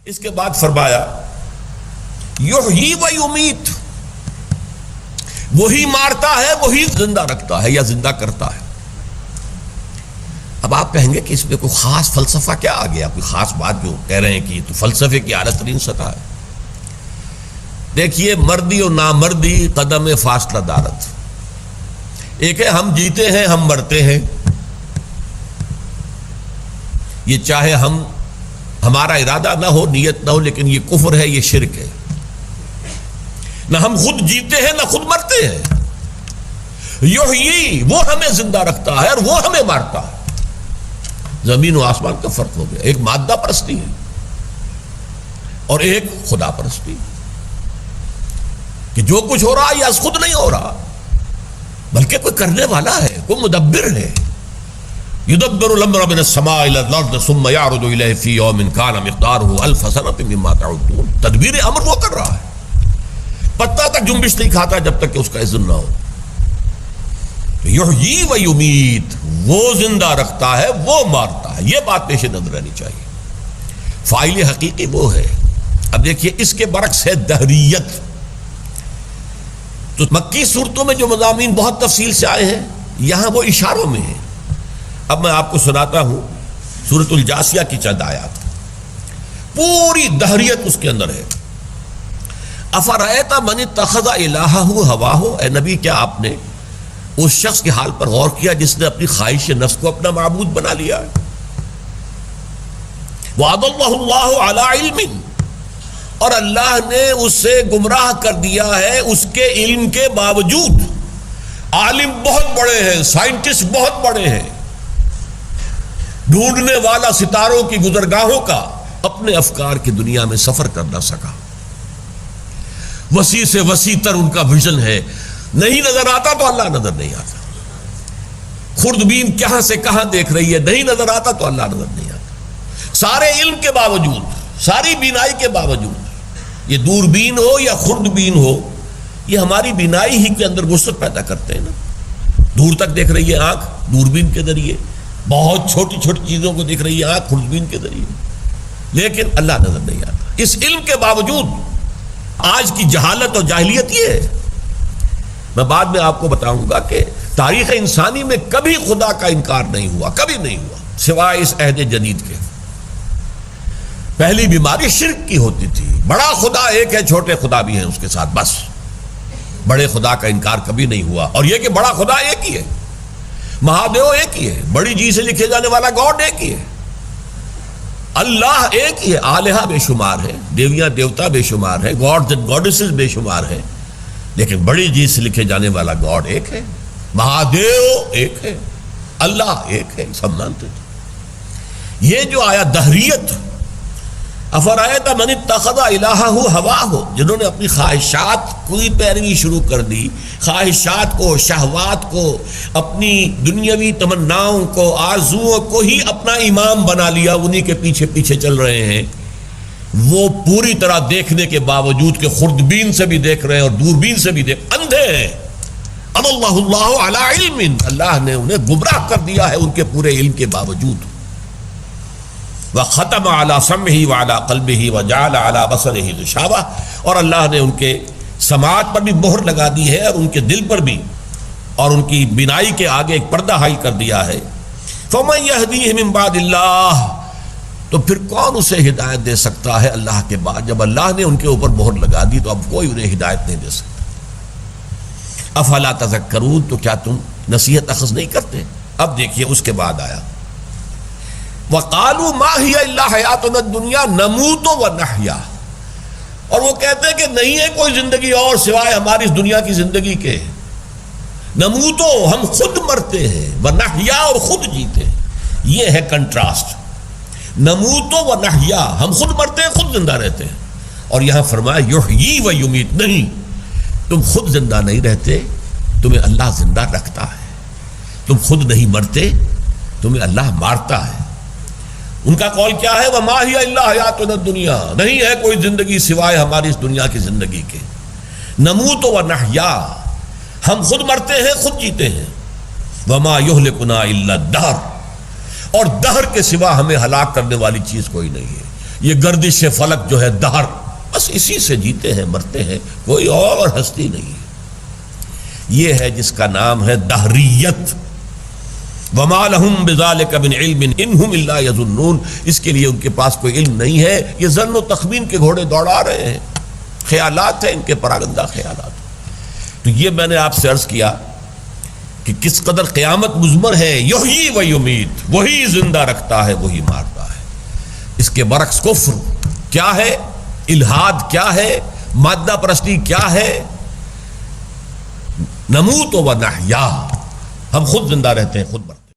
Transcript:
اس کے بعد فرمایا یحیی و یمیت، وہی مارتا ہے وہی زندہ رکھتا ہے یا زندہ کرتا ہے۔ اب آپ کہیں گے کہ اس میں کوئی خاص فلسفہ کیا آ گیا، کوئی خاص بات جو کہہ رہے ہیں کہ یہ تو فلسفے کی اعلیٰ ترین سطح ہے۔ دیکھیے، مردی اور نامردی قدم فاصلہ دارت، ایک ہے ہم جیتے ہیں ہم مرتے ہیں، یہ چاہے ہمارا ارادہ نہ ہو، نیت نہ ہو، لیکن یہ کفر ہے، یہ شرک ہے۔ نہ ہم خود جیتے ہیں نہ خود مرتے ہیں۔ یحیی، وہ ہمیں زندہ رکھتا ہے اور وہ ہمیں مارتا ہے۔ زمین و آسمان کا فرق ہو گیا، ایک مادہ پرستی ہے اور ایک خدا پرستی، کہ جو کچھ ہو رہا ہے یہ از خود نہیں ہو رہا، بلکہ کوئی کرنے والا ہے، کوئی مدبر ہے۔ یدبر الامر من السماء الى الارض ثم يعرج الیہ فی یوم کان مقدارہ الف سنۃ مما تعدون۔ تدبیر امر وہ کر رہا ہے، پتہ تک جنبش نہیں کھاتا جب تک کہ اس کا اذن نہ ہو۔ یحیی و یمیت، وہ زندہ رکھتا ہے وہ مارتا ہے، یہ بات پیش نظر رہنی چاہیے۔ فاعل حقیقی وہ ہے۔ اب دیکھیے، اس کے برعکس ہے دہریت۔ تو مکی صورتوں میں جو مضامین بہت تفصیل سے آئے ہیں، یہاں وہ اشاروں میں ہیں۔ اب میں آپ کو سناتا ہوں سورۃ الجاثیہ کی چند آیات، پوری دہریت اس کے اندر ہے۔ افرأیت من اتخذ الہہ ہواہ، اے نبی کیا آپ نے اس شخص کے حال پر غور کیا جس نے اپنی خواہش نفس کو اپنا معبود بنا لیا ہے؟ وَأَضَلَّهُ اللَّهُ عَلَىٰ عِلْمٍ، اور اللہ نے اسے گمراہ کر دیا ہے اس کے علم کے باوجود۔ عالم بہت بڑے ہیں، سائنٹسٹ بہت بڑے ہیں، ڈھونڈنے والا ستاروں کی گزرگاہوں کا، اپنے افکار کی دنیا میں سفر کر نہ سکا۔ وسیع سے وسیع تر ان کا ویژن ہے، نہیں نظر آتا تو اللہ نظر نہیں آتا۔ خوردبین کہاں سے کہاں دیکھ رہی ہے، نہیں نظر آتا تو اللہ نظر نہیں آتا۔ سارے علم کے باوجود، ساری بینائی کے باوجود، یہ دوربین ہو یا خوردبین ہو، یہ ہماری بینائی ہی کے اندر وسعت پیدا کرتے ہیں نا۔ دور تک دیکھ رہی ہے آنکھ دوربین کے ذریعے، بہت چھوٹی چھوٹی چیزوں کو دیکھ رہی ہے آنکھ خوردبین کے ذریعے، لیکن اللہ نظر نہیں آتا۔ اس علم کے باوجود آج کی جہالت اور جاہلیت یہ ہے۔ میں بعد میں آپ کو بتاؤں گا کہ تاریخ انسانی میں کبھی خدا کا انکار نہیں ہوا، کبھی نہیں ہوا، سوائے اس عہد جدید کے۔ پہلی بیماری شرک کی ہوتی تھی، بڑا خدا ایک ہے، چھوٹے خدا بھی ہیں اس کے ساتھ، بس بڑے خدا کا انکار کبھی نہیں ہوا۔ اور یہ کہ بڑا خدا ایک ہی ہے، مہادیو ایک ہی ہے، بڑی جی سے لکھے جانے والا گاڈ ایک ہی ہے، اللہ ایک ہی ہے۔ آلہہ بے شمار ہے، دیویاں دیوتا بے شمار ہے، گاڈز اینڈ گاڈیسز بے شمار ہے، لیکن بڑی جی سے لکھے جانے والا گاڈ ایک ہے، مہادیو ایک ہے، اللہ ایک ہے، سب مانتے تھے۔ یہ جو آیا دہریت، افرأیت من اتخذ الہہ ہواہ، جنہوں نے اپنی خواہشات کی پیروی شروع کر دی، خواہشات کو، شہوات کو، اپنی دنیاوی تمناؤں کو، آرزوؤں کو ہی اپنا امام بنا لیا، انہی کے پیچھے پیچھے چل رہے ہیں۔ وہ پوری طرح دیکھنے کے باوجود کہ خوردبین سے بھی دیکھ رہے ہیں اور دوربین سے بھی اندھے ہیں۔ اضلہ اللہ علی علم، اللہ نے انہیں گمراہ کر دیا ہے ان کے پورے علم کے باوجود۔ وختم علی سمعہ وعلی قلبہ وجعل علی بصرہ غشاوہ، اور اللہ نے ان کے سماعت پر بھی مہر لگا دی ہے اور ان کے دل پر بھی، اور ان کی بینائی کے آگے ایک پردہ حائل کر دیا ہے۔ فمن یہدیہ من بعد اللہ، تو پھر کون اسے ہدایت دے سکتا ہے اللہ کے بعد؟ جب اللہ نے ان کے اوپر مہر لگا دی تو اب کوئی انہیں ہدایت نہیں دے سکتا۔ افلا تذکرون، تو کیا تم نصیحت اخذ نہیں کرتے؟ اب دیکھیے اس کے بعد آیا وَقَالُوا مَا هِيَ إِلَّا حَيَاتُنَا الدُّنْيَا نَمُوتُ وَنَحْيَا، اور وہ کہتے ہیں کہ نہیں ہے کوئی زندگی اور سوائے ہماری اس دنیا کی زندگی کے۔ نموتو، ہم خود مرتے ہیں، ونحیا، اور خود جیتے ہیں۔ یہ ہے کنٹراسٹ، نموتو ونحیا، ہم خود مرتے ہیں خود زندہ رہتے ہیں۔ اور یہاں فرمایا یحیی و یمیت، نہیں، تم خود زندہ نہیں رہتے، تمہیں اللہ زندہ رکھتا ہے۔ تم خود نہیں مرتے، تمہیں اللہ مارتا ہے۔ ان کا قول کیا ہے؟ وَمَا هِيَ إِلَّا حَيَاتُنَا الدُّنْيَا، نہیں ہے کوئی زندگی سوائے ہماری اس دنیا کی زندگی کے۔ نموت ونحیا، ہم خود مرتے ہیں خود جیتے ہیں۔ وَمَا يُهْلِكُنَا إِلَّا الدَّهْرُ، اور دہر کے سوا ہمیں ہلاک کرنے والی چیز کوئی نہیں ہے۔ یہ گردش فلک جو ہے دہر، بس اسی سے جیتے ہیں مرتے ہیں، کوئی اور ہستی نہیں ہے۔ یہ ہے جس کا نام ہے دہریت۔ وما لهم بذلك من علم انهم الا يظنون، اس کے لیے ان کے پاس کوئی علم نہیں ہے، یہ ظن و تخمین کے گھوڑے دوڑا رہے ہیں، خیالات ہیں ان کے، پراگندہ خیالات۔ تو یہ میں نے آپ سے عرض کیا کہ کس قدر قیامت مضمر ہے، یحیی و یمیت، وہی زندہ رکھتا ہے وہی مارتا ہے۔ اس کے برعکس کفر کیا ہے، الحاد کیا ہے، مادہ پرستی کیا ہے، نموت و نحیا، ہم خود زندہ رہتے ہیں خود مرتے ہیں۔